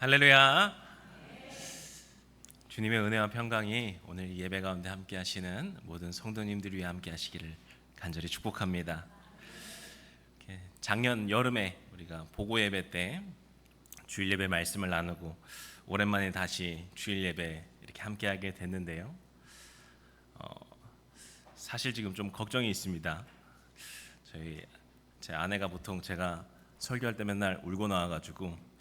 할렐루야. 주님의 은혜와 평강이 오늘 예배 가운데 함께 하시는 모든 성도님들 위해 함께 하시기를 간절히 축복합니다. 작년 여름에 우리가 보고 예배 때 주일 예배 말씀을 나누고 오랜만에 다시 주일 예배 이렇게 함께 하게 됐는데요. 사실 지금 좀 걱정이 있습니다. 제 아내가 보통 제가 설교할 때 맨날 울고 나와가지고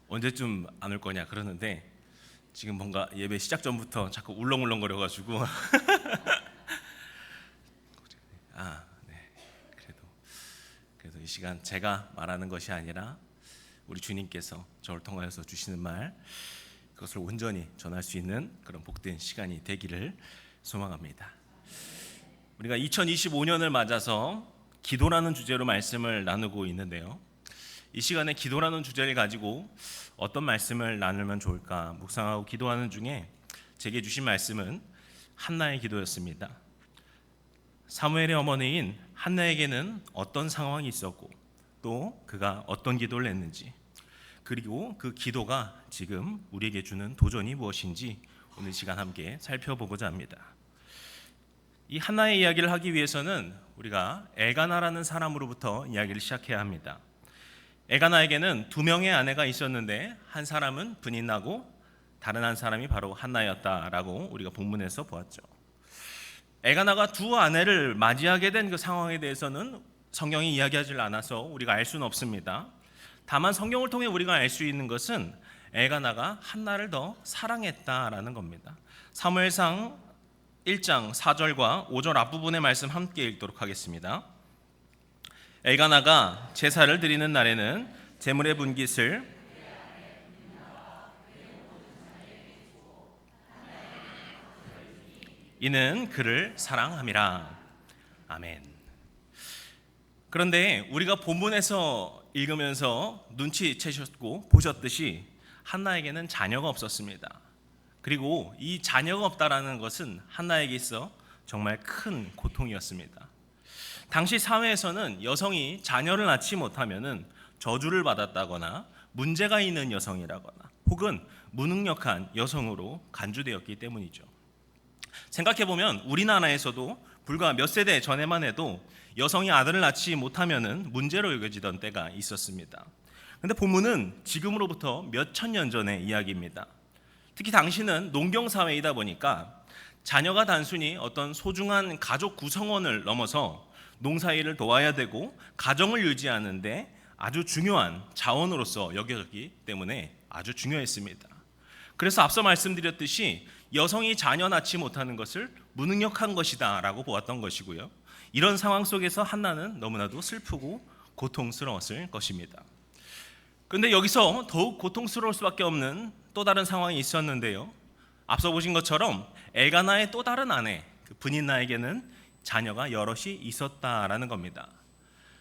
언제쯤 안 올 거냐 그러는데 지금 뭔가 예배 시작 전부터 자꾸 울렁울렁거려가지고 네. 그래도 이 시간 제가 말하는 것이 아니라 우리 주님께서 저를 통하여서 주시는 말, 그것을 온전히 전할 수 있는 그런 복된 시간이 되기를 소망합니다. 우리가 2025년을 맞아서 기도라는 주제로 말씀을 나누고 있는데요. 이 시간에 기도라는 주제를 가지고 어떤 말씀을 나누면 좋을까 묵상하고 기도하는 중에 제게 주신 말씀은 한나의 기도였습니다. 사무엘의 어머니인 한나에게는 어떤 상황이 있었고 또 그가 어떤 기도를 했는지, 그리고 그 기도가 지금 우리에게 주는 도전이 무엇인지 오늘 시간 함께 살펴보고자 합니다. 이 한나의 이야기를 하기 위해서는 우리가 엘가나라는 사람으로부터 이야기를 시작해야 합니다. 엘가나에게는 두 명의 아내가 있었는데 한 사람은 분이 나고 다른 한 사람이 바로 한나였다라고 우리가 본문에서 보았죠. 엘가나가 두 아내를 맞이하게 된 그 상황에 대해서는 성경이 이야기하지 않아서 우리가 알 수는 없습니다. 다만 성경을 통해 우리가 알 수 있는 것은 엘가나가 한나를 더 사랑했다라는 겁니다. 사무엘상 1장 4절과 5절 앞부분의 말씀 함께 읽도록 하겠습니다. 엘가나가 제사를 드리는 날에는 제물의 분깃을 이는 그를 사랑함이라. 아멘. 그런데 우리가 본문에서 읽으면서 눈치채셨고 보셨듯이 한나에게는 자녀가 없었습니다. 그리고 이 자녀가 없다라는 것은 한나에게 있어 정말 큰 고통이었습니다. 당시 사회에서는 여성이 자녀를 낳지 못하면은 저주를 받았다거나 문제가 있는 여성이라거나 혹은 무능력한 여성으로 간주되었기 때문이죠. 생각해보면 우리나라에서도 불과 몇 세대 전에만 해도 여성이 아들을 낳지 못하면은 문제로 여겨지던 때가 있었습니다. 그런데 본문은 지금으로부터 몇천 년 전의 이야기입니다. 특히 당시는 농경사회이다 보니까 자녀가 단순히 어떤 소중한 가족 구성원을 넘어서 농사일을 도와야 되고 가정을 유지하는데 아주 중요한 자원으로서 여겨졌기 때문에 아주 중요했습니다. 그래서 앞서 말씀드렸듯이 여성이 자녀 낳지 못하는 것을 무능력한 것이다 라고 보았던 것이고요. 이런 상황 속에서 한나는 너무나도 슬프고 고통스러웠을 것입니다. 그런데 여기서 더욱 고통스러울 수밖에 없는 또 다른 상황이 있었는데요. 앞서 보신 것처럼 엘가나의 또 다른 아내 브닌나에게는 자녀가 여럿이 있었다라는 겁니다.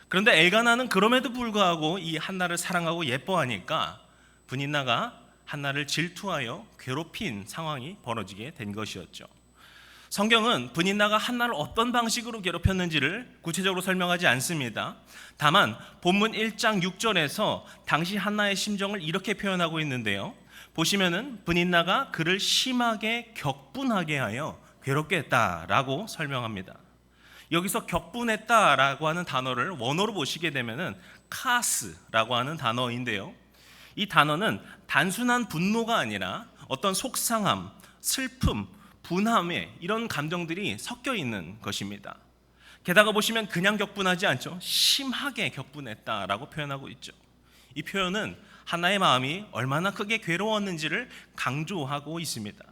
그런데 엘가나는 그럼에도 불구하고 이 한나를 사랑하고 예뻐하니까 브닌나가 한나를 질투하여 괴롭힌 상황이 벌어지게 된 것이었죠. 성경은 브닌나가 한나를 어떤 방식으로 괴롭혔는지를 구체적으로 설명하지 않습니다. 다만 본문 1장 6절에서 당시 한나의 심정을 이렇게 표현하고 있는데요. 보시면은 브닌나가 그를 심하게 격분하게 하여 괴롭게 했다라고 설명합니다. 여기서 격분했다라고 하는 단어를 원어로 보시게 되면은 카스라고 하는 단어인데요. 이 단어는 단순한 분노가 아니라 어떤 속상함, 슬픔, 분함에 이런 감정들이 섞여 있는 것입니다. 게다가 보시면 그냥 격분하지 않죠. 심하게 격분했다라고 표현하고 있죠. 이 표현은 한나의 마음이 얼마나 크게 괴로웠는지를 강조하고 있습니다.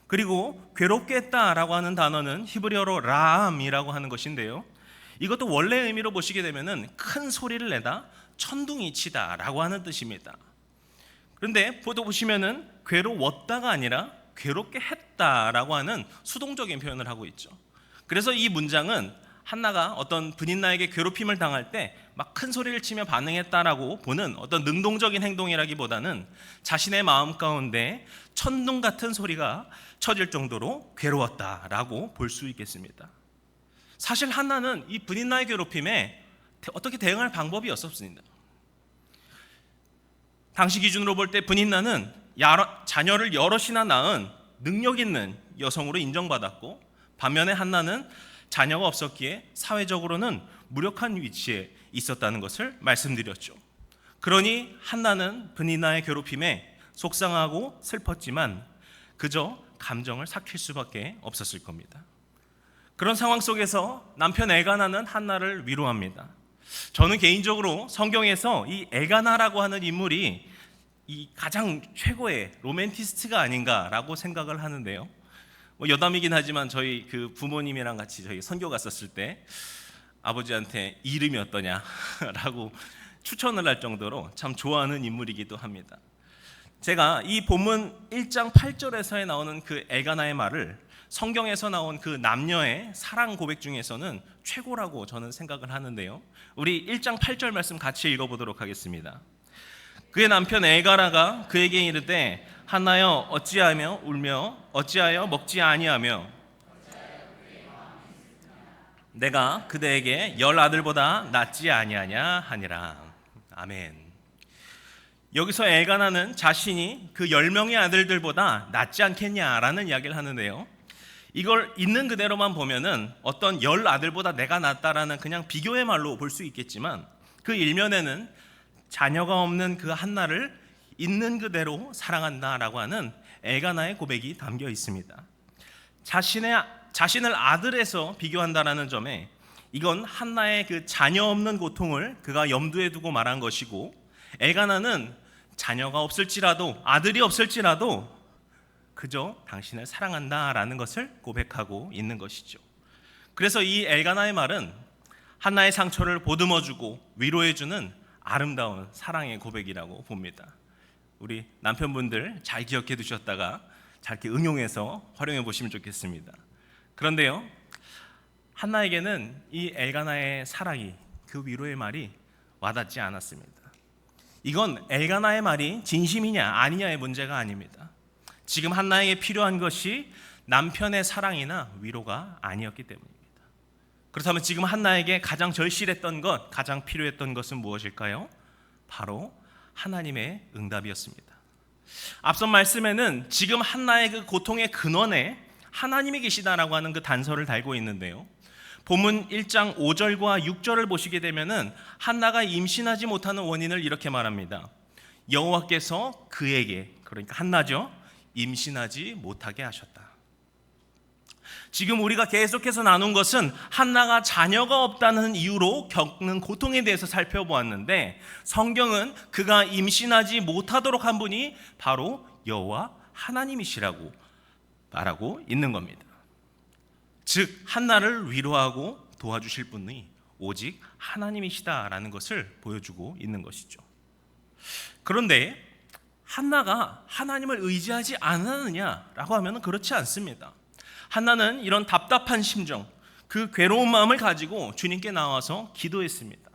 그리고 괴롭게 했다라고 하는 단어는 히브리어로 라암이라고 하는 것인데요. 이것도 원래 의미로 보시게 되면은 큰 소리를 내다, 천둥이 치다라고 하는 뜻입니다. 그런데 또 보시면은 괴로웠다가 아니라 괴롭게 했다라고 하는 수동적인 표현을 하고 있죠. 그래서 이 문장은 한나가 어떤 브닌나에게 괴롭힘을 당할 때 막 큰 소리를 치며 반응했다라고 보는 어떤 능동적인 행동이라기보다는 자신의 마음 가운데 천둥 같은 소리가 쳐질 정도로 괴로웠다라고 볼 수 있겠습니다. 사실 한나는 이 브닌나의 괴롭힘에 어떻게 대응할 방법이 없었습니다. 당시 기준으로 볼 때 브닌나는 자녀를 여럿이나 낳은 능력 있는 여성으로 인정받았고, 반면에 한나는 자녀가 없었기에 사회적으로는 무력한 위치에 있었다는 것을 말씀드렸죠. 그러니 한나는 브닌나의 괴롭힘에 속상하고 슬펐지만 그저 감정을 삭힐 수밖에 없었을 겁니다. 그런 상황 속에서 남편 엘가나는 한나를 위로합니다. 저는 개인적으로 성경에서 이 엘가나라고 하는 인물이 이 가장 최고의 로맨티스트가 아닌가라고 생각을 하는데요. 여담이긴 하지만 저희 그 부모님이랑 같이 저희 선교 갔었을 때 아버지한테 이름이 어떠냐라고 추천을 할 정도로 참 좋아하는 인물이기도 합니다. 제가 이 본문 1장 8절에서 나오는 그 엘가나의 말을 성경에서 나온 그 남녀의 사랑 고백 중에서는 최고라고 저는 생각을 하는데요. 우리 1장 8절 말씀 같이 읽어보도록 하겠습니다. 그의 남편 엘가나가 그에게 이르되 한나여 어찌하며 울며 어찌하여 먹지 아니하며 내가 그대에게 10 아들보다 낫지 아니하냐 하니라. 아멘. 여기서 엘가나는 자신이 그 10명의 아들들보다 낫지 않겠냐라는 이야기를 하는데요. 이걸 있는 그대로만 보면은 어떤 10 아들보다 내가 낫다라는 그냥 비교의 말로 볼 수 있겠지만, 그 일면에는 자녀가 없는 그 한나를 있는 그대로 사랑한다라고 하는 엘가나의 고백이 담겨 있습니다. 자신을 아들에서 비교한다라는 점에 이건 한나의 그 자녀 없는 고통을 그가 염두에 두고 말한 것이고, 엘가나는 자녀가 없을지라도 아들이 없을지라도 그저 당신을 사랑한다라는 것을 고백하고 있는 것이죠. 그래서 이 엘가나의 말은 한나의 상처를 보듬어주고 위로해주는 아름다운 사랑의 고백이라고 봅니다. 우리 남편분들 잘 기억해 두셨다가 잘 이렇게 응용해서 활용해 보시면 좋겠습니다. 그런데요, 한나에게는 이 엘가나의 사랑이, 그 위로의 말이 와닿지 않았습니다. 이건 엘가나의 말이 진심이냐 아니냐의 문제가 아닙니다. 지금 한나에게 필요한 것이 남편의 사랑이나 위로가 아니었기 때문입니다. 그렇다면 지금 한나에게 가장 절실했던 것, 가장 필요했던 것은 무엇일까요? 바로 하나님의 응답이었습니다. 앞선 말씀에는 지금 한나의 그 고통의 근원에 하나님이 계시다라고 하는 그 단서를 달고 있는데요. 본문 1장 5절과 6절을 보시게 되면은 한나가 임신하지 못하는 원인을 이렇게 말합니다. 여호와께서 그에게, 그러니까 한나죠, 임신하지 못하게 하셨다. 지금 우리가 계속해서 나눈 것은 한나가 자녀가 없다는 이유로 겪는 고통에 대해서 살펴보았는데, 성경은 그가 임신하지 못하도록 한 분이 바로 여호와 하나님이시라고 말하고 있는 겁니다. 즉 한나를 위로하고 도와주실 분이 오직 하나님이시다라는 것을 보여주고 있는 것이죠. 그런데 한나가 하나님을 의지하지 않았느냐라고 하면 그렇지 않습니다. 한나는 이런 답답한 심정, 그 괴로운 마음을 가지고 주님께 나와서 기도했습니다.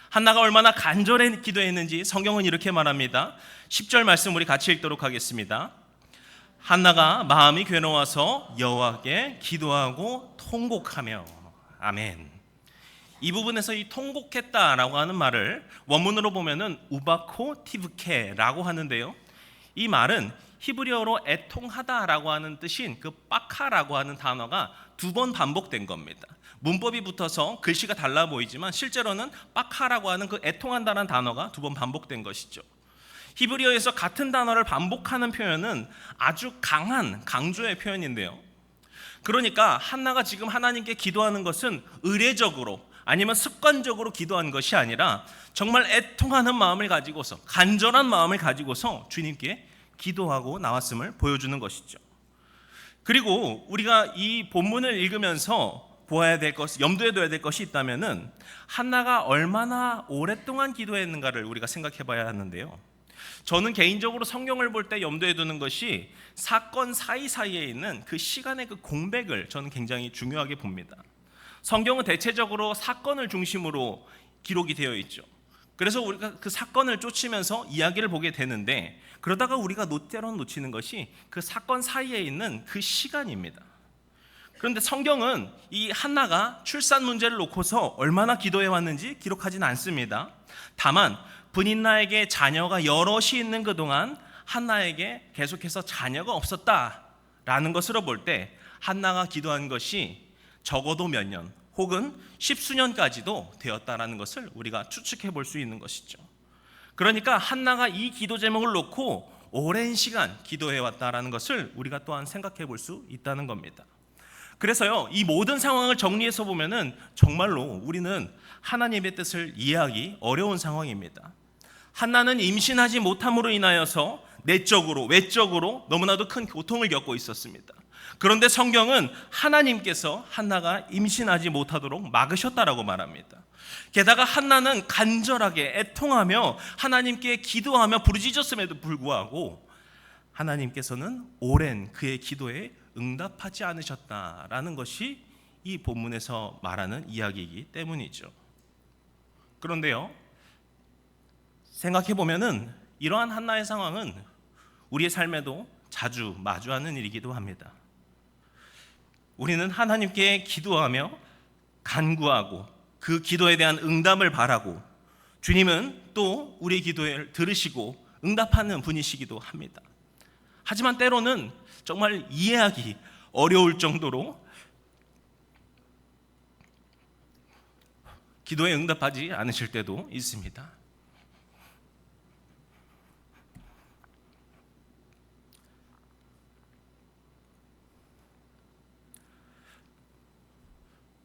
한나가 얼마나 간절히 기도했는지 성경은 이렇게 말합니다. 10절 말씀 우리 같이 읽도록 하겠습니다. 한나가 마음이 괴로워서 여호와께 기도하고 통곡하며. 아멘. 이 부분에서 이 통곡했다라고 하는 말을 원문으로 보면은 우바코 티브케라고 하는데요. 이 말은 히브리어로 애통하다라고 하는 뜻인 그 빠카라고 하는 단어가 2번 반복된 겁니다. 문법이 붙어서 글씨가 달라 보이지만 실제로는 빠카라고 하는 그 애통한다는 단어가 2번 반복된 것이죠. 히브리어에서 같은 단어를 반복하는 표현은 아주 강한 강조의 표현인데요. 그러니까 한나가 지금 하나님께 기도하는 것은 의례적으로 아니면 습관적으로 기도한 것이 아니라 정말 애통하는 마음을 가지고서, 간절한 마음을 가지고서 주님께 기도하고 나왔음을 보여주는 것이죠. 그리고 우리가 이 본문을 읽으면서 보아야 될 것, 염두에 둬야 될 것이 있다면은 한나가 얼마나 오랫동안 기도했는가를 우리가 생각해 봐야 하는데요. 저는 개인적으로 성경을 볼 때 염두에 두는 것이 사건 사이사이에 있는 그 시간의 그 공백을 저는 굉장히 중요하게 봅니다. 성경은 대체적으로 사건을 중심으로 기록이 되어 있죠. 그래서 우리가 그 사건을 쫓으면서 이야기를 보게 되는데, 그러다가 우리가 때론 놓치는 것이 그 사건 사이에 있는 그 시간입니다. 그런데 성경은 이 한나가 출산 문제를 놓고서 얼마나 기도해 왔는지 기록하지는 않습니다. 다만 브닌나에게 자녀가 여럿이 있는 그동안 한나에게 계속해서 자녀가 없었다라는 것으로 볼 때 한나가 기도한 것이 적어도 몇 년 혹은 십수년까지도 되었다라는 것을 우리가 추측해 볼 수 있는 것이죠. 그러니까 한나가 이 기도 제목을 놓고 오랜 시간 기도해 왔다라는 것을 우리가 또한 생각해 볼 수 있다는 겁니다. 그래서요, 이 모든 상황을 정리해서 보면은 정말로 우리는 하나님의 뜻을 이해하기 어려운 상황입니다. 한나는 임신하지 못함으로 인하여서 내적으로 외적으로 너무나도 큰 고통을 겪고 있었습니다. 그런데 성경은 하나님께서 한나가 임신하지 못하도록 막으셨다라고 말합니다. 게다가 한나는 간절하게 애통하며 하나님께 기도하며 부르짖었음에도 불구하고 하나님께서는 오랜 그의 기도에 응답하지 않으셨다라는 것이 이 본문에서 말하는 이야기이기 때문이죠. 그런데요, 생각해 보면은 이러한 한나의 상황은 우리의 삶에도 자주 마주하는 일이기도 합니다. 우리는 하나님께 기도하며 간구하고 그 기도에 대한 응답을 바라고, 주님은 또 우리의 기도를 들으시고 응답하는 분이시기도 합니다. 하지만 때로는 정말 이해하기 어려울 정도로 기도에 응답하지 않으실 때도 있습니다.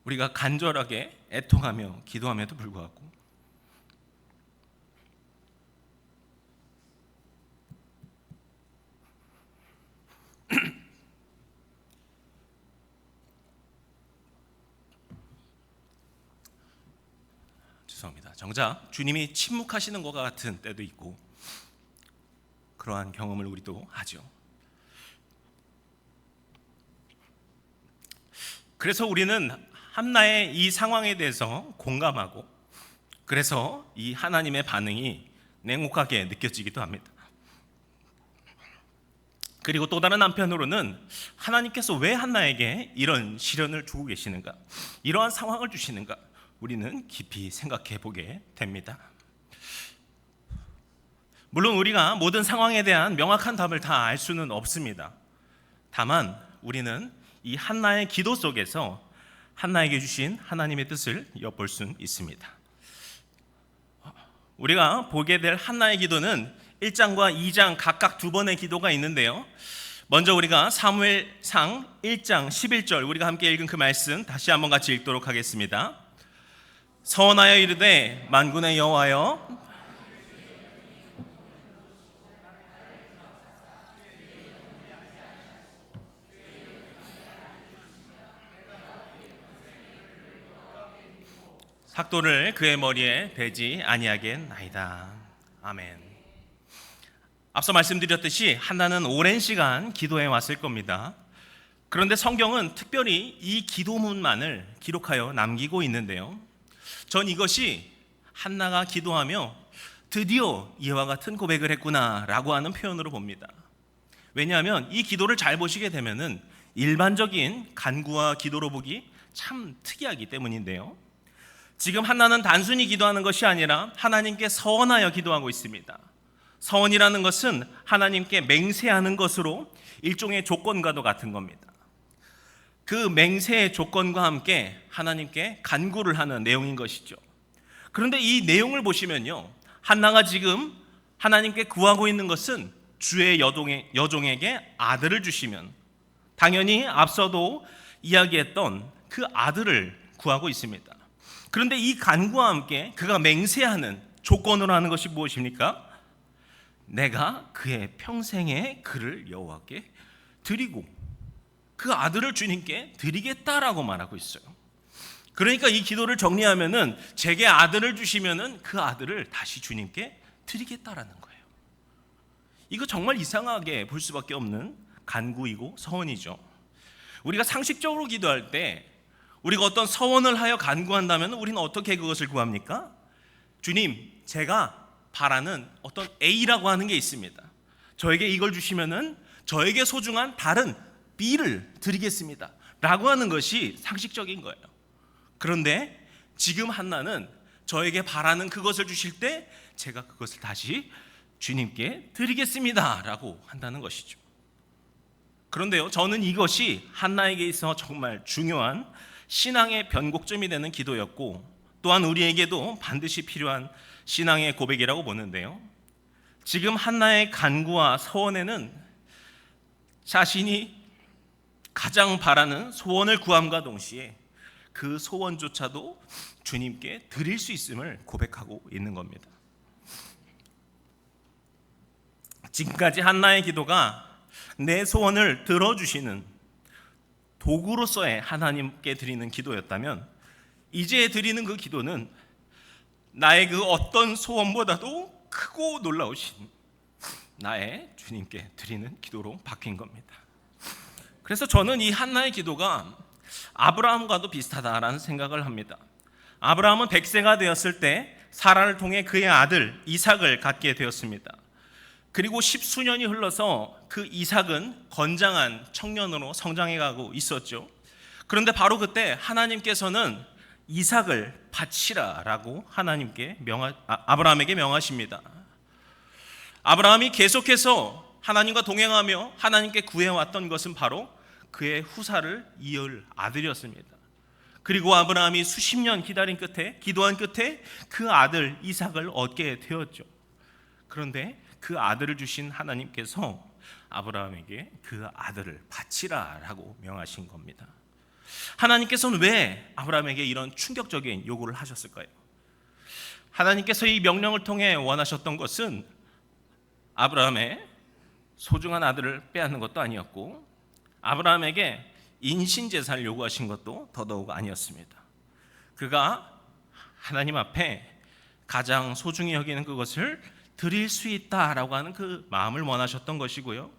우리가 간절하게 애통하며 기도함에도 불구하고 죄송합니다. 정작 주님이 침묵하시는 것 같은 때도 있고 그러한 경험을 우리도 하죠. 그래서 우리는 한나의 이 상황에 대해서 공감하고, 그래서 이 하나님의 반응이 냉혹하게 느껴지기도 합니다. 그리고 또 다른 한편으로는 하나님께서 왜 한나에게 이런 시련을 주고 계시는가, 이러한 상황을 주시는가, 우리는 깊이 생각해 보게 됩니다. 물론 우리가 모든 상황에 대한 명확한 답을 다 알 수는 없습니다. 다만 우리는 이 한나의 기도 속에서 한나에게 주신 하나님의 뜻을 엿볼 수 있습니다. 우리가 보게 될 한나의 기도는 1장과 2장 각각 두 번의 기도가 있는데요, 먼저 우리가 사무엘상 1장 11절 우리가 함께 읽은 그 말씀 다시 한번 같이 읽도록 하겠습니다. 서원하여 이르되 만군의 여호와여, 삭도를 그의 머리에 대지 아니하겠나이다. 아멘. 앞서 말씀드렸듯이 한나는 오랜 시간 기도해 왔을 겁니다. 그런데 성경은 특별히 이 기도문만을 기록하여 남기고 있는데요, 전 이것이 한나가 기도하며 드디어 이와 같은 고백을 했구나라고 하는 표현으로 봅니다. 왜냐하면 이 기도를 잘 보시게 되면은 일반적인 간구와 기도로 보기 참 특이하기 때문인데요, 지금 한나는 단순히 기도하는 것이 아니라 하나님께 서원하여 기도하고 있습니다. 서원이라는 것은 하나님께 맹세하는 것으로 일종의 조건과도 같은 겁니다. 그 맹세의 조건과 함께 하나님께 간구를 하는 내용인 것이죠. 그런데 이 내용을 보시면요, 한나가 지금 하나님께 구하고 있는 것은 주의 여종에게 아들을 주시면, 당연히 앞서도 이야기했던 그 아들을 구하고 있습니다. 그런데 이 간구와 함께 그가 맹세하는 조건으로 하는 것이 무엇입니까? 내가 그의 평생의 그를 여호와께 드리고 그 아들을 주님께 드리겠다라고 말하고 있어요. 그러니까 이 기도를 정리하면은 제게 아들을 주시면은 그 아들을 다시 주님께 드리겠다라는 거예요. 이거 정말 이상하게 볼 수밖에 없는 간구이고 서원이죠. 우리가 상식적으로 기도할 때 우리가 어떤 서원을 하여 간구한다면 우리는 어떻게 그것을 구합니까? 주님, 제가 바라는 어떤 A라고 하는 게 있습니다. 저에게 이걸 주시면은 저에게 소중한 다른 B를 드리겠습니다 라고 하는 것이 상식적인 거예요. 그런데 지금 한나는 저에게 바라는 그것을 주실 때 제가 그것을 다시 주님께 드리겠습니다 라고 한다는 것이죠. 그런데요, 저는 이것이 한나에게 있어 정말 중요한 신앙의 변곡점이 되는 기도였고, 또한 우리에게도 반드시 필요한 신앙의 고백이라고 보는데요, 지금 한나의 간구와 서원에는 자신이 가장 바라는 소원을 구함과 동시에 그 소원조차도 주님께 드릴 수 있음을 고백하고 있는 겁니다. 지금까지 한나의 기도가 내 소원을 들어주시는 도구로서의 하나님께 드리는 기도였다면, 이제 드리는 그 기도는 나의 그 어떤 소원보다도 크고 놀라우신 나의 주님께 드리는 기도로 바뀐 겁니다. 그래서 저는 이 한나의 기도가 아브라함과도 비슷하다라는 생각을 합니다. 아브라함은 100세가 되었을 때 사라를 통해 그의 아들 이삭을 갖게 되었습니다. 그리고 10수년이 흘러서 그 이삭은 건장한 청년으로 성장해 가고 있었죠. 그런데 바로 그때 하나님께서는 이삭을 바치라라고 아브라함에게 명하십니다. 아브라함이 계속해서 하나님과 동행하며 하나님께 구해왔던 것은 바로 그의 후사를 이을 아들이었습니다. 그리고 아브라함이 수십 년 기다린 끝에, 기도한 끝에 그 아들 이삭을 얻게 되었죠. 그런데 그 아들을 주신 하나님께서 아브라함에게 그 아들을 바치라라고 명하신 겁니다. 하나님께서는 왜 아브라함에게 이런 충격적인 요구를 하셨을까요? 하나님께서 이 명령을 통해 원하셨던 것은 아브라함의 소중한 아들을 빼앗는 것도 아니었고, 아브라함에게 인신제사를 요구하신 것도 더더욱 아니었습니다. 그가 하나님 앞에 가장 소중히 여기는 그것을 드릴 수 있다라고 하는 그 마음을 원하셨던 것이고요,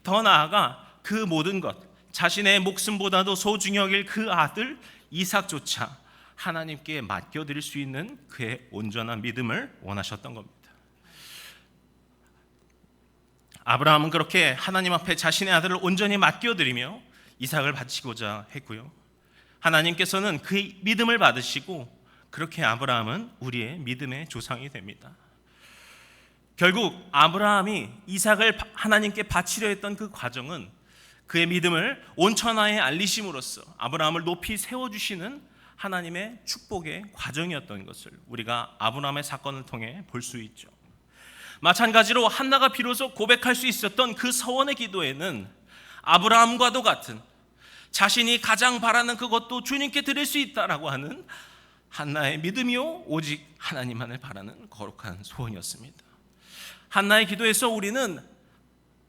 더 나아가 그 모든 것, 자신의 목숨보다도 소중히 여길 그 아들 이삭조차 하나님께 맡겨드릴 수 있는 그의 온전한 믿음을 원하셨던 겁니다. 아브라함은 그렇게 하나님 앞에 자신의 아들을 온전히 맡겨드리며 이삭을 바치고자 했고요, 하나님께서는 그의 믿음을 받으시고 그렇게 아브라함은 우리의 믿음의 조상이 됩니다. 결국 아브라함이 이삭을 하나님께 바치려 했던 그 과정은 그의 믿음을 온 천하에 알리심으로써 아브라함을 높이 세워주시는 하나님의 축복의 과정이었던 것을 우리가 아브라함의 사건을 통해 볼 수 있죠. 마찬가지로 한나가 비로소 고백할 수 있었던 그 서원의 기도에는 아브라함과도 같은, 자신이 가장 바라는 그것도 주님께 드릴 수 있다라고 하는 한나의 믿음이요 오직 하나님만을 바라는 거룩한 소원이었습니다. 한나의 기도에서 우리는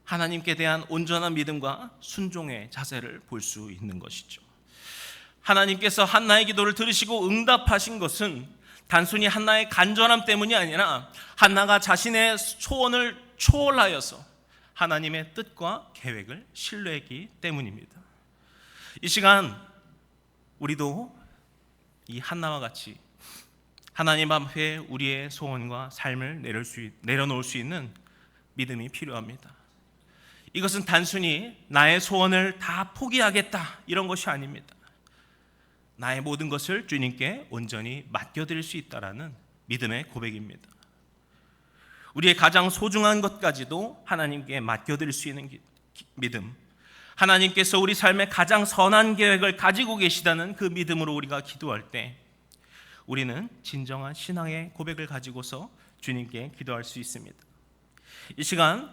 하나님께 대한 온전한 믿음과 순종의 자세를 볼 수 있는 것이죠. 하나님께서 한나의 기도를 들으시고 응답하신 것은 단순히 한나의 간절함 때문이 아니라 한나가 자신의 소원을 초월하여서 하나님의 뜻과 계획을 신뢰했기 때문입니다. 이 시간 우리도 이 한나와 같이 하나님 앞에 우리의 소원과 삶을 내려놓을 수 있는 믿음이 필요합니다. 이것은 단순히 나의 소원을 다 포기하겠다 이런 것이 아닙니다. 나의 모든 것을 주님께 온전히 맡겨드릴 수 있다라는 믿음의 고백입니다. 우리의 가장 소중한 것까지도 하나님께 맡겨드릴 수 있는 믿음, 하나님께서 우리 삶에 가장 선한 계획을 가지고 계시다는 그 믿음으로 우리가 기도할 때 우리는 진정한 신앙의 고백을 가지고서 주님께 기도할 수 있습니다. 이 시간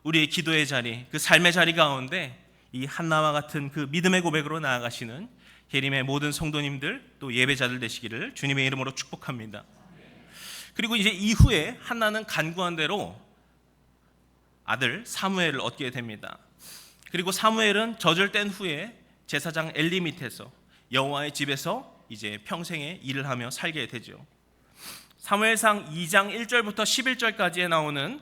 우리의 기도의 자리, 그 삶의 자리 가운데 이 한나와 같은 그 믿음의 고백으로 나아가시는 예림의 모든 성도님들 또 예배자들 되시기를 주님의 이름으로 축복합니다. 그리고 이제 이후에 한나는 간구한 대로 아들 사무엘을 얻게 됩니다. 그리고 사무엘은 젖을 뗀 후에 제사장 엘리 밑에서 여호와의 집에서 이제 평생의 일을 하며 살게 되죠. 사무엘상 2장 1절부터 11절까지에 나오는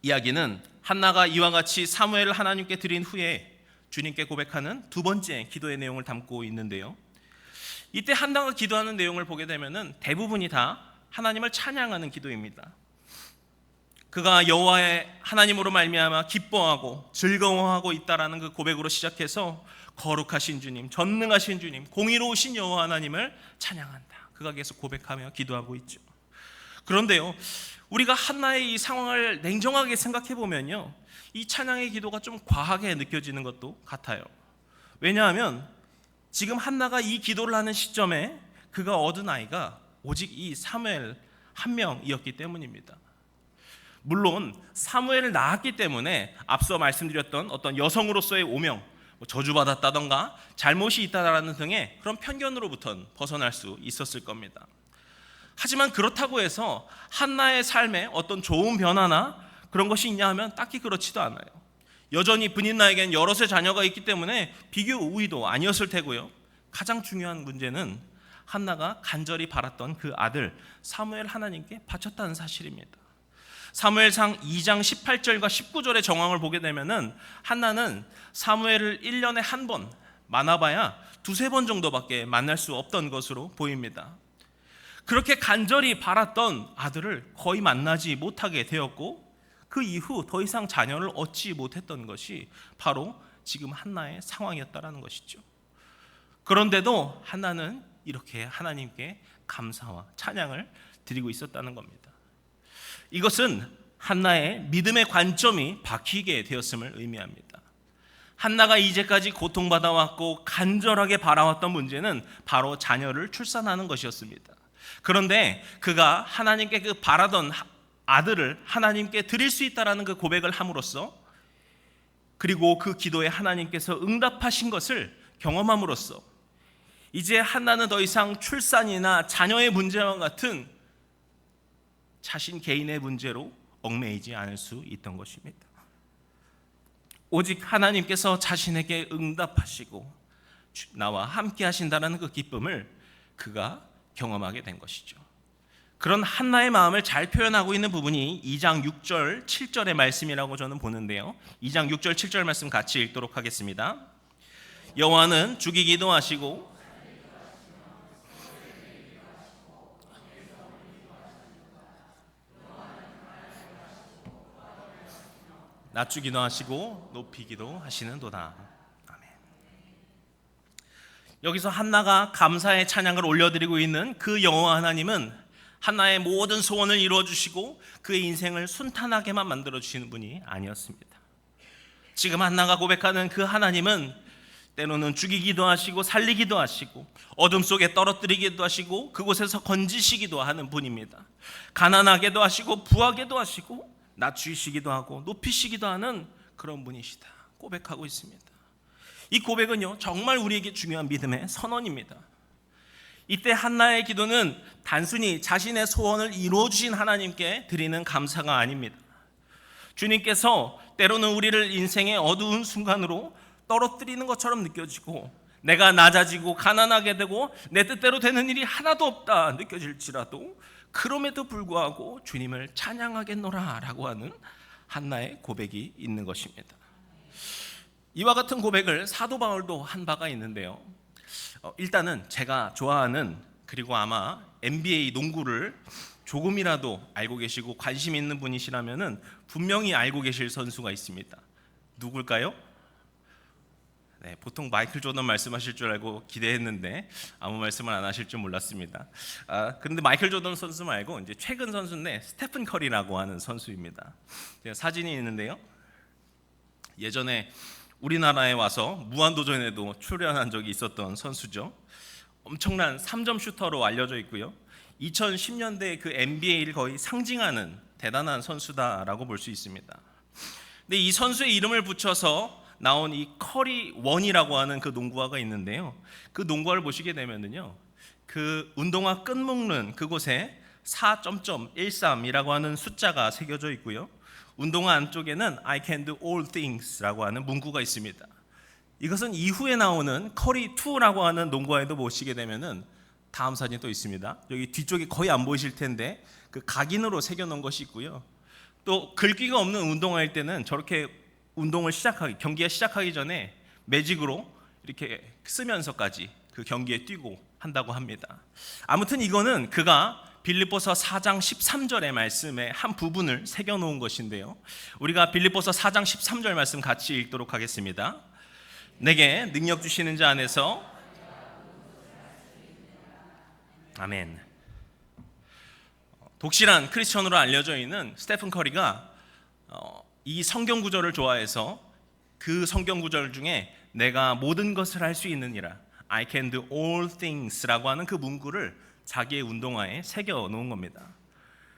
이야기는 한나가 이와 같이 사무엘을 하나님께 드린 후에 주님께 고백하는 두 번째 기도의 내용을 담고 있는데요, 이때 한나가 기도하는 내용을 보게 되면 대부분이 다 하나님을 찬양하는 기도입니다. 그가 여호와의 하나님으로 말미암아 기뻐하고 즐거워하고 있다라는 그 고백으로 시작해서 거룩하신 주님, 전능하신 주님, 공의로우신 여호와 하나님을 찬양한다. 그가 계속 고백하며 기도하고 있죠. 그런데요, 우리가 한나의 이 상황을 냉정하게 생각해 보면요, 이 찬양의 기도가 좀 과하게 느껴지는 것도 같아요. 왜냐하면 지금 한나가 이 기도를 하는 시점에 그가 얻은 아이가 오직 이 사무엘 한 명이었기 때문입니다. 물론 사무엘을 낳았기 때문에 앞서 말씀드렸던 어떤 여성으로서의 오명, 저주받았다던가 잘못이 있다라는 등의 그런 편견으로부터는 벗어날 수 있었을 겁니다. 하지만 그렇다고 해서 한나의 삶에 어떤 좋은 변화나 그런 것이 있냐 하면 딱히 그렇지도 않아요. 여전히 브닛나에겐 여럿의 자녀가 있기 때문에 비교 우위도 아니었을 테고요. 가장 중요한 문제는 한나가 간절히 바랐던 그 아들 사무엘 하나님께 바쳤다는 사실입니다. 사무엘상 2장 18절과 19절의 정황을 보게 되면은 한나는 사무엘을 1년에 한 번, 많아봐야 두세 번 정도밖에 만날 수 없던 것으로 보입니다. 그렇게 간절히 바랐던 아들을 거의 만나지 못하게 되었고 그 이후 더 이상 자녀를 얻지 못했던 것이 바로 지금 한나의 상황이었다라는 것이죠. 그런데도 한나는 이렇게 하나님께 감사와 찬양을 드리고 있었다는 겁니다. 이것은 한나의 믿음의 관점이 바뀌게 되었음을 의미합니다. 한나가 이제까지 고통받아왔고 간절하게 바라왔던 문제는 바로 자녀를 출산하는 것이었습니다. 그런데 그가 하나님께 그 바라던 아들을 하나님께 드릴 수 있다라는 그 고백을 함으로써, 그리고 그 기도에 하나님께서 응답하신 것을 경험함으로써 이제 한나는 더 이상 출산이나 자녀의 문제와 같은 자신 개인의 문제로 얽매이지 않을 수 있던 것입니다. 오직 하나님께서 자신에게 응답하시고 나와 함께 하신다는 그 기쁨을 그가 경험하게 된 것이죠. 그런 한나의 마음을 잘 표현하고 있는 부분이 2장 6절 7절의 말씀이라고 저는 보는데요, 2장 6절 7절 말씀 같이 읽도록 하겠습니다. 여호와는 죽이기도 하시고 낮추기도 하시고 높이기도 하시는도다. 아멘. 여기서 한나가 감사의 찬양을 올려드리고 있는 그 여호와 하나님은 한나의 모든 소원을 이루어 주시고 그의 인생을 순탄하게만 만들어 주시는 분이 아니었습니다. 지금 한나가 고백하는 그 하나님은 때로는 죽이기도 하시고 살리기도 하시고 어둠 속에 떨어뜨리기도 하시고 그곳에서 건지시기도 하는 분입니다. 가난하게도 하시고 부하게도 하시고 낮추시기도 하고 높이시기도 하는 그런 분이시다 고백하고 있습니다. 이 고백은요, 정말 우리에게 중요한 믿음의 선언입니다. 이때 한나의 기도는 단순히 자신의 소원을 이루어 주신 하나님께 드리는 감사가 아닙니다. 주님께서 때로는 우리를 인생의 어두운 순간으로 떨어뜨리는 것처럼 느껴지고 내가 낮아지고 가난하게 되고 내 뜻대로 되는 일이 하나도 없다 느껴질지라도 그럼에도 불구하고 주님을 찬양하겠노라 라고 하는 한나의 고백이 있는 것입니다. 이와 같은 고백을 사도 바울도 한 바가 있는데요, 일단은 제가 좋아하는, 그리고 아마 NBA 농구를 조금이라도 알고 계시고 관심 있는 분이시라면 분명히 알고 계실 선수가 있습니다. 누굴까요? 네, 보통 마이클 조던 말씀하실 줄 알고 기대했는데 아무 말씀을 안 하실 줄 몰랐습니다. 그런데 마이클 조던 선수 말고 이제 최근 선수인데 스테픈 커리라고 하는 선수입니다. 제가 사진이 있는데요, 예전에 우리나라에 와서 무한도전에도 출연한 적이 있었던 선수죠. 엄청난 3점 슈터로 알려져 있고요, 2010년대 그 NBA를 거의 상징하는 대단한 선수다라고 볼 수 있습니다. 근데 이 선수의 이름을 붙여서 나온 이 커리 원이라고 하는 그 농구화가 있는데요, 그 농구화를 보시게 되면은요, 그 운동화 끈 묶는 그곳에 4.13이라고 하는 숫자가 새겨져 있고요, 운동화 안쪽에는 I can do all things라고 하는 문구가 있습니다. 이것은 이후에 나오는 커리 2라고 하는 농구화에도 보시게 되면은 다음 사진 또 있습니다. 여기 뒤쪽이 거의 안 보이실 텐데 그 각인으로 새겨놓은 것이 있고요, 또 글귀가 없는 운동화일 때는 저렇게 경기가 시작하기 전에 매직으로 이렇게 쓰면서까지 그 경기에 뛰고 한다고 합니다. 아무튼 이거는 그가 빌립보서 4장 13절의 말씀의 한 부분을 새겨놓은 것인데요, 우리가 빌립보서 4장 13절 말씀 같이 읽도록 하겠습니다. 내게 능력 주시는 자 안에서 아멘. 독실한 크리스천으로 알려져 있는 스테픈 커리가 이 성경 구절을 좋아해서 그 성경 구절 중에 내가 모든 것을 할 수 있느니라, I can do all things라고 하는 그 문구를 자기의 운동화에 새겨 놓은 겁니다.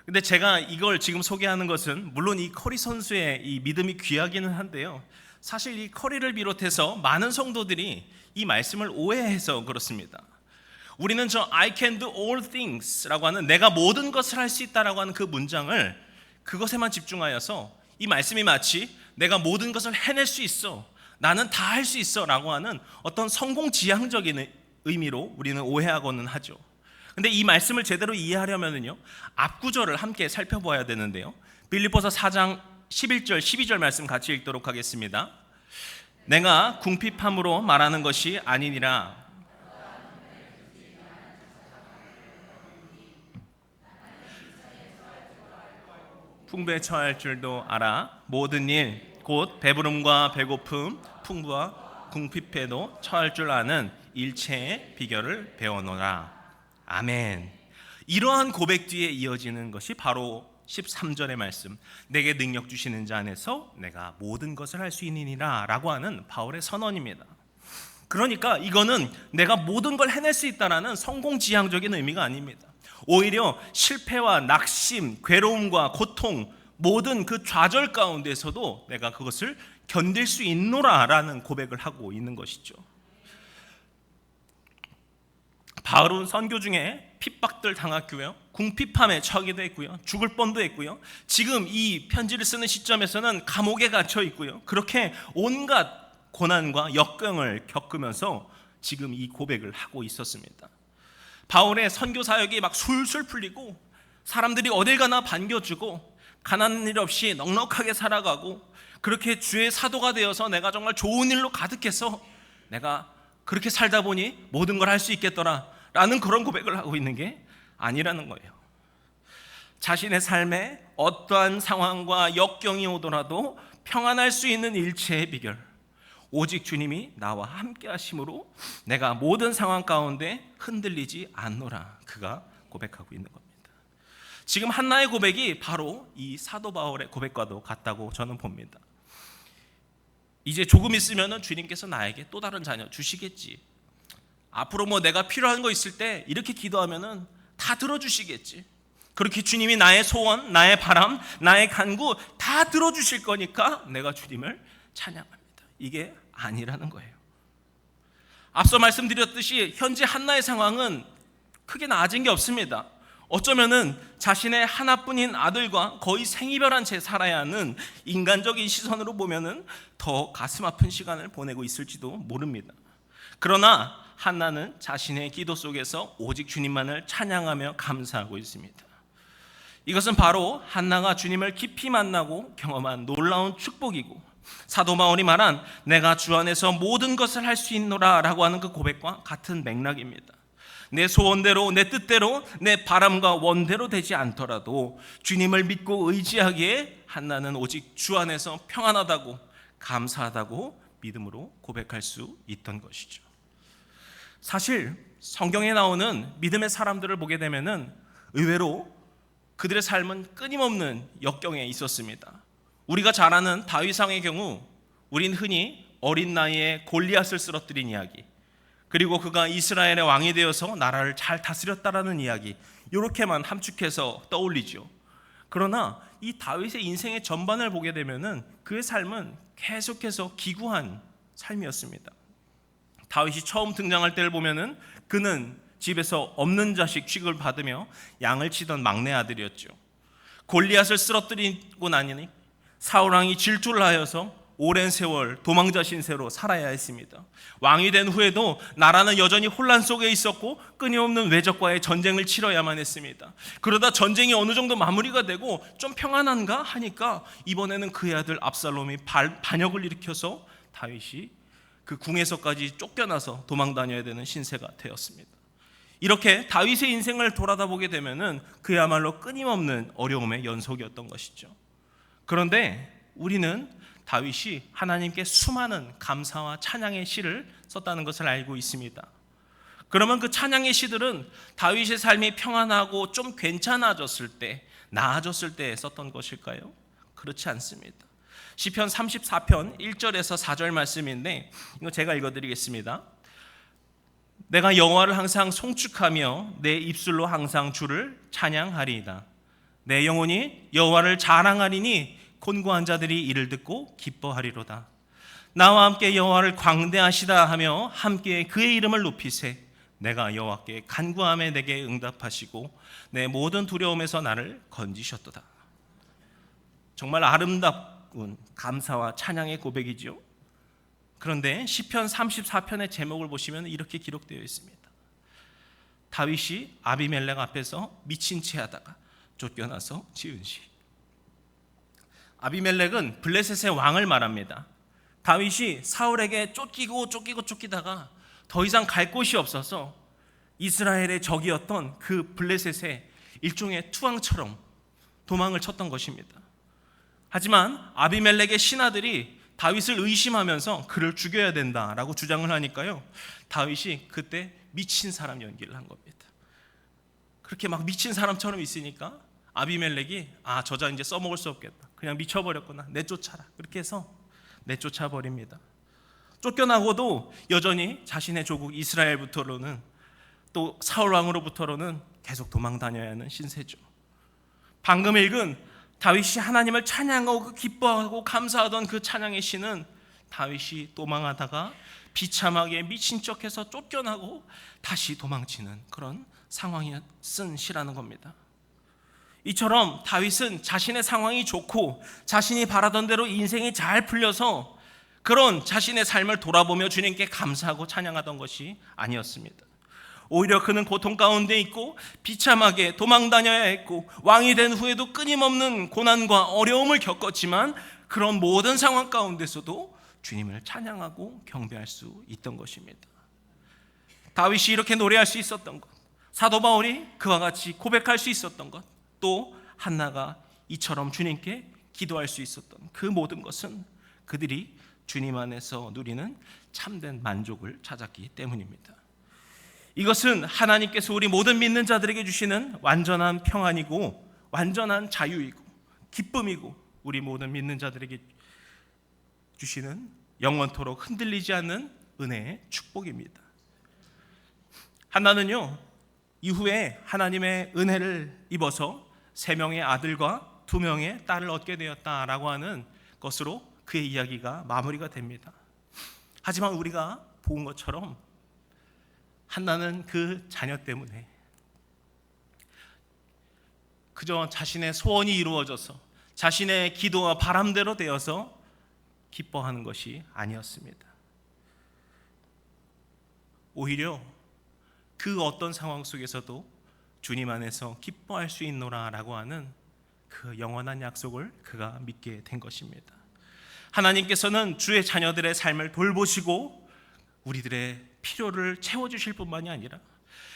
근데 제가 이걸 지금 소개하는 것은 물론 이 커리 선수의 이 믿음이 귀하기는 한데요, 사실 이 커리를 비롯해서 많은 성도들이 이 말씀을 오해해서 그렇습니다. 우리는 저 I can do all things라고 하는 내가 모든 것을 할 수 있다라고 하는 그 문장을 그것에만 집중하여서 이 말씀이 마치 내가 모든 것을 해낼 수 있어, 나는 다 할 수 있어 라고 하는 어떤 성공지향적인 의미로 우리는 오해하고는 하죠. 근데 이 말씀을 제대로 이해하려면요, 앞구절을 함께 살펴봐야 되는데요, 빌립보서 4장 11절 12절 말씀 같이 읽도록 하겠습니다. 내가 궁핍함으로 말하는 것이 아니니라. 풍부에 처할 줄도 알아. 모든 일 곧 배부름과 배고픔, 풍부와 궁핍에도 처할 줄 아는 일체의 비결을 배워노라. 아멘. 이러한 고백 뒤에 이어지는 것이 바로 13절의 말씀, 내게 능력 주시는 자 안에서 내가 모든 것을 할 수 있느니라 라고 하는 바울의 선언입니다. 그러니까 이거는 내가 모든 걸 해낼 수 있다라는 성공지향적인 의미가 아닙니다. 오히려 실패와 낙심, 괴로움과 고통, 모든 그 좌절 가운데서도 내가 그것을 견딜 수 있노라라는 고백을 하고 있는 것이죠. 바울은 선교 중에 핍박들 당했고요, 궁핍함에 처하기도 했고요, 죽을 뻔도 했고요, 지금 이 편지를 쓰는 시점에서는 감옥에 갇혀 있고요, 그렇게 온갖 고난과 역경을 겪으면서 지금 이 고백을 하고 있었습니다. 바울의 선교 사역이 막 술술 풀리고 사람들이 어딜 가나 반겨주고 가난한 일 없이 넉넉하게 살아가고 그렇게 주의 사도가 되어서 내가 정말 좋은 일로 가득해서 내가 그렇게 살다 보니 모든 걸 할 수 있겠더라 라는 그런 고백을 하고 있는 게 아니라는 거예요. 자신의 삶에 어떠한 상황과 역경이 오더라도 평안할 수 있는 일체의 비결, 오직 주님이 나와 함께 하심으로 내가 모든 상황 가운데 흔들리지 않노라, 그가 고백하고 있는 겁니다. 지금 한나의 고백이 바로 이 사도 바울의 고백과도 같다고 저는 봅니다. 이제 조금 있으면 주님께서 나에게 또 다른 자녀 주시겠지, 앞으로 뭐 내가 필요한 거 있을 때 이렇게 기도하면 다 들어주시겠지, 그렇게 주님이 나의 소원, 나의 바람, 나의 간구 다 들어주실 거니까 내가 주님을 찬양합니다. 이게 아니라는 거예요. 앞서 말씀드렸듯이 현재 한나의 상황은 크게 나아진 게 없습니다. 어쩌면은 자신의 하나뿐인 아들과 거의 생이별한 채 살아야 하는 인간적인 시선으로 보면은 더 가슴 아픈 시간을 보내고 있을지도 모릅니다. 그러나 한나는 자신의 기도 속에서 오직 주님만을 찬양하며 감사하고 있습니다. 이것은 바로 한나가 주님을 깊이 만나고 경험한 놀라운 축복이고, 사도 바울이 말한 내가 주 안에서 모든 것을 할 수 있노라 라고 하는 그 고백과 같은 맥락입니다. 내 소원대로, 내 뜻대로, 내 바람과 원대로 되지 않더라도 주님을 믿고 의지하기에 한나는 오직 주 안에서 평안하다고, 감사하다고 믿음으로 고백할 수 있던 것이죠. 사실 성경에 나오는 믿음의 사람들을 보게 되면은 의외로 그들의 삶은 끊임없는 역경에 있었습니다. 우리가 잘 아는 다윗 왕의 경우 우린 흔히 어린 나이에 골리앗을 쓰러뜨린 이야기, 그리고 그가 이스라엘의 왕이 되어서 나라를 잘 다스렸다라는 이야기, 이렇게만 함축해서 떠올리죠. 그러나 이 다윗의 인생의 전반을 보게 되면은 그의 삶은 계속해서 기구한 삶이었습니다. 다윗이 처음 등장할 때를 보면은 그는 집에서 없는 자식 취급을 받으며 양을 치던 막내 아들이었죠. 골리앗을 쓰러뜨리고 나니 사울 왕이 질투를 하여서 오랜 세월 도망자 신세로 살아야 했습니다. 왕이 된 후에도 나라는 여전히 혼란 속에 있었고 끊임없는 외적과의 전쟁을 치러야만 했습니다. 그러다 전쟁이 어느 정도 마무리가 되고 좀 평안한가 하니까 이번에는 그의 아들 압살롬이 반역을 일으켜서 다윗이 그 궁에서까지 쫓겨나서 도망 다녀야 되는 신세가 되었습니다. 이렇게 다윗의 인생을 돌아다보게 되면은 그야말로 끊임없는 어려움의 연속이었던 것이죠. 그런데 우리는 다윗이 하나님께 수많은 감사와 찬양의 시를 썼다는 것을 알고 있습니다. 그러면 그 찬양의 시들은 다윗의 삶이 평안하고 좀 괜찮아졌을 때, 나아졌을 때 썼던 것일까요? 그렇지 않습니다. 시편 34편 1절에서 4절 말씀인데 이거 제가 읽어드리겠습니다. 내가 여호와를 항상 송축하며 내 입술로 항상 주를 찬양하리이다. 내 영혼이 여호와를 자랑하리니 곤고한 자들이 이를 듣고 기뻐하리로다. 나와 함께 여호와를 광대하시다 하며 함께 그의 이름을 높이세. 내가 여호와께 간구함에 내게 응답하시고 내 모든 두려움에서 나를 건지셨도다. 정말 아름다운 감사와 찬양의 고백이죠. 그런데 시편 34편의 제목을 보시면 이렇게 기록되어 있습니다. 다윗이 아비멜렉 앞에서 미친 채 하다가 쫓겨나서 지은 시. 아비멜렉은 블레셋의 왕을 말합니다. 다윗이 사울에게 쫓기다가 더 이상 갈 곳이 없어서 이스라엘의 적이었던 그 블레셋의 일종의 투항처럼 도망을 쳤던 것입니다. 하지만 아비멜렉의 신하들이 다윗을 의심하면서 그를 죽여야 된다라고 주장을 하니까요, 다윗이 그때 미친 사람 연기를 한 겁니다. 그렇게 막 미친 사람처럼 있으니까 아비멜렉이 저자 이제 써먹을 수 없겠다, 그냥 미쳐버렸구나, 내쫓아라. 그렇게 해서 내쫓아 버립니다. 쫓겨나고도 여전히 자신의 조국 이스라엘부터로는, 또 사울 왕으로부터로는 계속 도망 다녀야 하는 신세죠. 방금 읽은 다윗이 하나님을 찬양하고 기뻐하고 감사하던 그 찬양의 시는 다윗이 도망하다가 비참하게 미친 척해서 쫓겨나고 다시 도망치는 그런 상황이 쓴 시라는 겁니다. 이처럼 다윗은 자신의 상황이 좋고 자신이 바라던 대로 인생이 잘 풀려서 그런 자신의 삶을 돌아보며 주님께 감사하고 찬양하던 것이 아니었습니다. 오히려 그는 고통 가운데 있고 비참하게 도망 다녀야 했고 왕이 된 후에도 끊임없는 고난과 어려움을 겪었지만 그런 모든 상황 가운데서도 주님을 찬양하고 경배할 수 있던 것입니다. 다윗이 이렇게 노래할 수 있었던 것, 사도 바울이 그와 같이 고백할 수 있었던 것, 또 한나가 이처럼 주님께 기도할 수 있었던 그 모든 것은 그들이 주님 안에서 누리는 참된 만족을 찾았기 때문입니다. 이것은 하나님께서 우리 모든 믿는 자들에게 주시는 완전한 평안이고 완전한 자유이고 기쁨이고 우리 모든 믿는 자들에게 주시는 영원토록 흔들리지 않는 은혜의 축복입니다. 한나는요, 이후에 하나님의 은혜를 입어서 3명의 아들과 2명의 딸을 얻게 되었다라고 하는 것으로 그의 이야기가 마무리가 됩니다. 하지만 우리가 본 것처럼 한나는 그 자녀 때문에 그저 자신의 소원이 이루어져서 자신의 기도와 바람대로 되어서 기뻐하는 것이 아니었습니다. 오히려 그 어떤 상황 속에서도 주님 안에서 기뻐할 수 있노라라고 하는 그 영원한 약속을 그가 믿게 된 것입니다. 하나님께서는 주의 자녀들의 삶을 돌보시고 우리들의 필요를 채워주실 뿐만이 아니라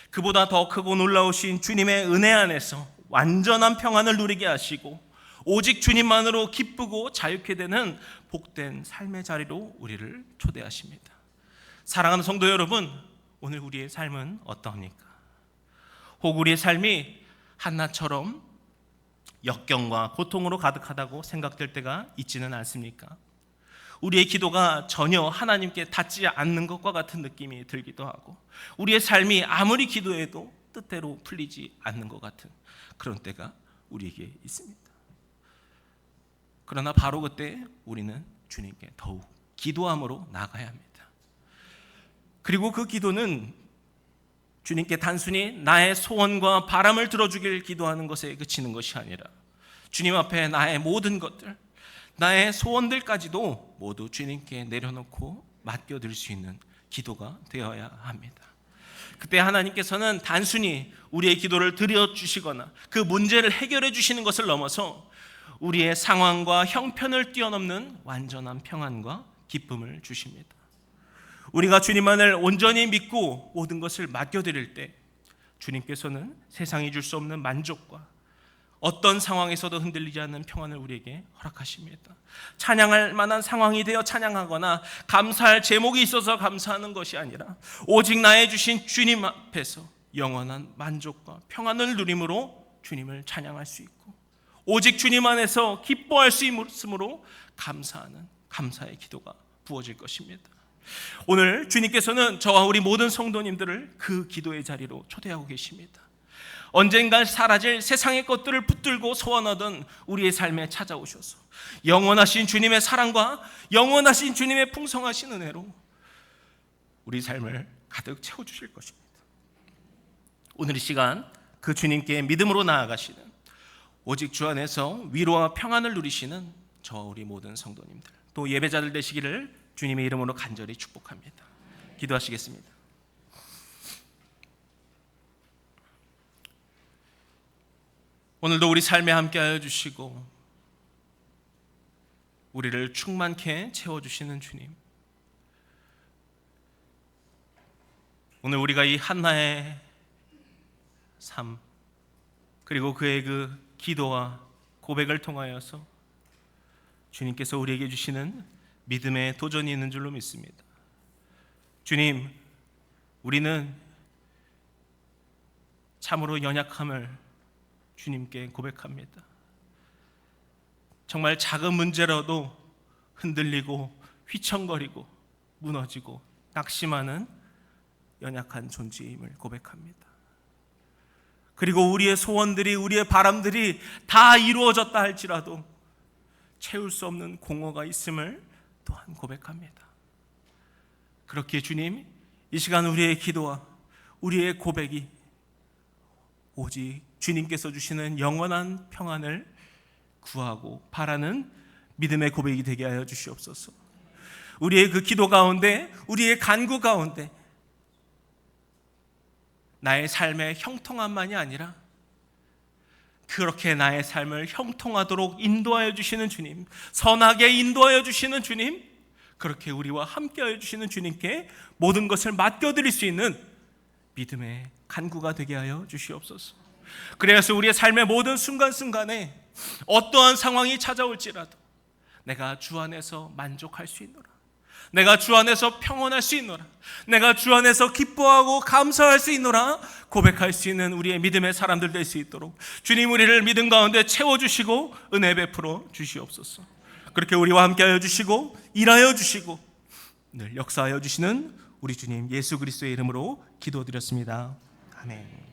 그보다 더 크고 놀라우신 주님의 은혜 안에서 완전한 평안을 누리게 하시고 오직 주님만으로 기쁘고 자유케 되는 복된 삶의 자리로 우리를 초대하십니다. 사랑하는 성도 여러분, 오늘 우리의 삶은 어떠합니까? 혹 우리의 삶이 한나처럼 역경과 고통으로 가득하다고 생각될 때가 있지는 않습니까? 우리의 기도가 전혀 하나님께 닿지 않는 것과 같은 느낌이 들기도 하고 우리의 삶이 아무리 기도해도 뜻대로 풀리지 않는 것 같은 그런 때가 우리에게 있습니다. 그러나 바로 그때 우리는 주님께 더욱 기도함으로 나아가야 합니다. 그리고 그 기도는 주님께 단순히 나의 소원과 바람을 들어주길 기도하는 것에 그치는 것이 아니라 주님 앞에 나의 모든 것들, 나의 소원들까지도 모두 주님께 내려놓고 맡겨드릴 수 있는 기도가 되어야 합니다. 그때 하나님께서는 단순히 우리의 기도를 들어주시거나 그 문제를 해결해 주시는 것을 넘어서 우리의 상황과 형편을 뛰어넘는 완전한 평안과 기쁨을 주십니다. 우리가 주님만을 온전히 믿고 모든 것을 맡겨드릴 때 주님께서는 세상이 줄 수 없는 만족과 어떤 상황에서도 흔들리지 않는 평안을 우리에게 허락하십니다. 찬양할 만한 상황이 되어 찬양하거나 감사할 제목이 있어서 감사하는 것이 아니라 오직 나의 주신 주님 앞에서 영원한 만족과 평안을 누림으로 주님을 찬양할 수 있고, 오직 주님 안에서 기뻐할 수 있으므로 감사하는 감사의 기도가 부어질 것입니다. 오늘 주님께서는 저와 우리 모든 성도님들을 그 기도의 자리로 초대하고 계십니다. 언젠가 사라질 세상의 것들을 붙들고 소원하던 우리의 삶에 찾아오셔서 영원하신 주님의 사랑과 영원하신 주님의 풍성하신 은혜로 우리 삶을 가득 채워주실 것입니다. 오늘 이 시간 그 주님께 믿음으로 나아가시는, 오직 주 안에서 위로와 평안을 누리시는 저와 우리 모든 성도님들, 또 예배자들 되시기를 주님의 이름으로 간절히 축복합니다. 기도하시겠습니다. 오늘도 우리 삶에 함께하여 주시고 우리를 충만케 채워주시는 주님, 오늘 우리가 이 한나의 삶, 그리고 그의 그 기도와 고백을 통하여서 주님께서 우리에게 주시는 믿음의 도전이 있는 줄로 믿습니다. 주님, 우리는 참으로 연약함을 주님께 고백합니다. 정말 작은 문제라도 흔들리고 휘청거리고 무너지고 낙심하는 연약한 존재임을 고백합니다. 그리고 우리의 소원들이, 우리의 바람들이 다 이루어졌다 할지라도 채울 수 없는 공허가 있음을 또한 고백합니다. 그렇게 주님, 이 시간 우리의 기도와 우리의 고백이 오직 주님께서 주시는 영원한 평안을 구하고 바라는 믿음의 고백이 되게 하여 주시옵소서. 우리의 그 기도 가운데, 우리의 간구 가운데 나의 삶의 형통함만이 아니라 그렇게 나의 삶을 형통하도록 인도하여 주시는 주님, 선하게 인도하여 주시는 주님, 그렇게 우리와 함께하여 주시는 주님께 모든 것을 맡겨드릴 수 있는 믿음의 간구가 되게 하여 주시옵소서. 그래서 우리의 삶의 모든 순간순간에 어떠한 상황이 찾아올지라도 내가 주 안에서 만족할 수 있노라, 내가 주 안에서 평온할 수 있노라, 내가 주 안에서 기뻐하고 감사할 수 있노라 고백할 수 있는 우리의 믿음의 사람들 될 수 있도록 주님, 우리를 믿음 가운데 채워주시고 은혜 베풀어 주시옵소서. 그렇게 우리와 함께하여 주시고 일하여 주시고 늘 역사하여 주시는 우리 주님 예수 그리스도의 이름으로 기도드렸습니다. 아멘.